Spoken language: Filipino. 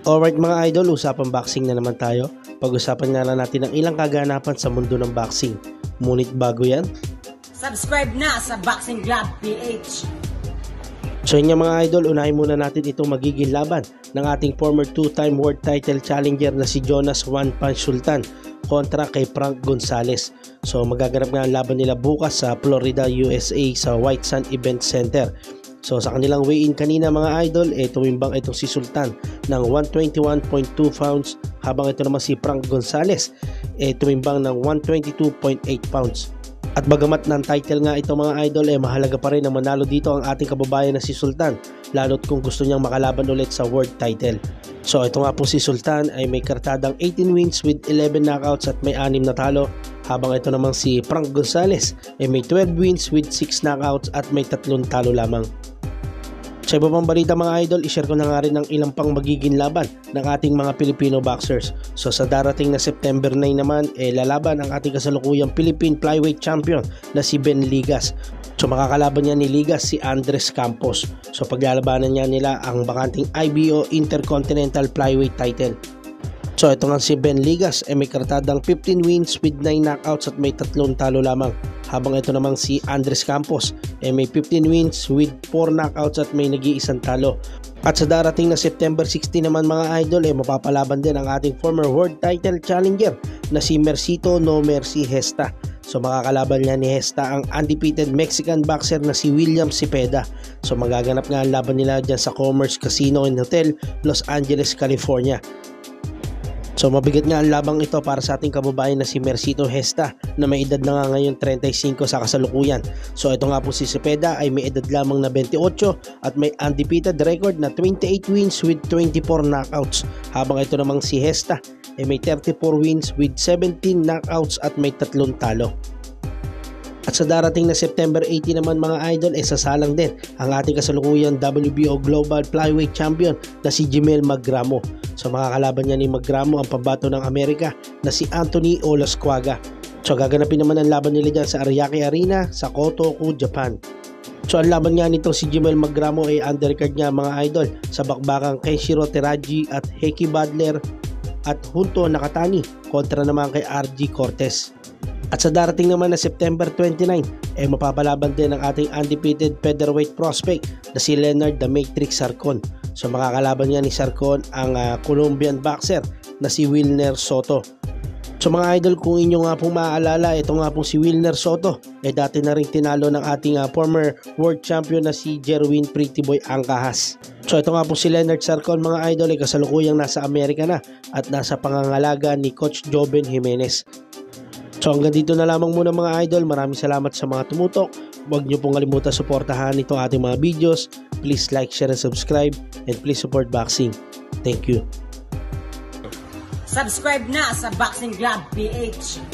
Alright mga idol, usapang boxing na naman tayo. Pag-usapan nga lang natin ang ilang kaganapan sa mundo ng boxing. Ngunit bago yan, subscribe na sa Boxing Club PH. So yun nga mga idol, unahin muna natin itong magiging laban ng ating former two-time world title challenger na si Jonas One Punch Sultan kontra kay Frank Gonzalez. So magaganap nga ang laban nila bukas sa Florida, USA sa White Sand Event Center. So sa kanilang weigh-in kanina mga idol, tumimbang itong si Sultan ng 121.2 pounds habang ito naman si Frank Gonzalez tumimbang ng 122.8 pounds. At bagamat ng title nga ito mga idol, mahalaga pa rin na manalo dito ang ating kababayan na si Sultan, lalo't kung gusto niyang makalaban ulit sa world title. So ito nga po si Sultan ay may kartadang 18 wins with 11 knockouts at may 6 na talo, habang ito namang si Frank Gonzalez ay may 12 wins with 6 knockouts at may 3 talo lamang. Sa iba pang balita mga idol, ishare ko na nga rin ang ilang pang magiging laban ng ating mga Filipino boxers. So sa darating na September 9 naman, lalaban ang ating kasalukuyang Philippine Flyweight Champion na si Ben Ligas. So makakalaban niya ni Ligas si Andres Campos. So paglalabanan niya nila ang bakanting IBO Intercontinental Flyweight title. So ito nga si Ben Ligas may kartadang 15 wins with 9 knockouts at may 3 talo lamang. Habang ito namang si Andres Campos may 15 wins with 4 knockouts at may nag-iisang talo. At sa darating na September 16 naman mga idol, mapapalaban din ang ating former world title challenger na si Mercito No Mercy Gesta. So makakalaban niya ni Gesta ang undefeated Mexican boxer na si William Cepeda. So magaganap nga ang laban nila dyan sa Commerce Casino and Hotel, Los Angeles, California. So mabigat nga ang labang ito para sa ating kababayan na si Mercito Gesta na may edad na nga ngayon 35 sa kasalukuyan. So ito nga po si Cepeda ay may edad lamang na 28 at may undefeated record na 28 wins with 24 knockouts. Habang ito namang si Gesta ay may 34 wins with 17 knockouts at may 3 talo. At sa darating na September 18 naman mga idol, sasalang din ang ating kasalukuyang WBO Global Flyweight Champion na si Jimel Magramo. So makakalaban niya ni Magramo ang pambato ng Amerika na si Anthony Olasquaga. So gaganapin naman ang laban nila dyan sa Ariake Arena sa Kotoku, Japan. So ang laban nga nito si Jimel Magramo ay undercard niya mga idol sa bakbakang Kenshiro Teraji at Heikki Badler at Junto Nakatani kontra naman kay RG Cortez. At sa darating naman na September 29 mapapalaban din ang ating undefeated featherweight prospect na si Leonard The Matrix Sarcon. So makakalaban niya ni Sarcon ang Colombian boxer na si Wilner Soto. So mga idol, kung inyo nga pong maaalala, ito nga pong si Wilner Soto dati na rin tinalo ng ating former world champion na si Jerwin Pretty Boy Angkahas. So ito nga po si Leonard Sarcon mga idol kasalukuyang nasa Amerika na at nasa pangangalaga ni Coach Joven Jimenez. So hanggang dito na lamang muna mga idol. Maraming salamat sa mga tumutok. Huwag niyo pong kalimutan suportahan itong ating mga videos. Please like, share, and subscribe. And please support boxing. Thank you. Subscribe na sa Boxing Club PH.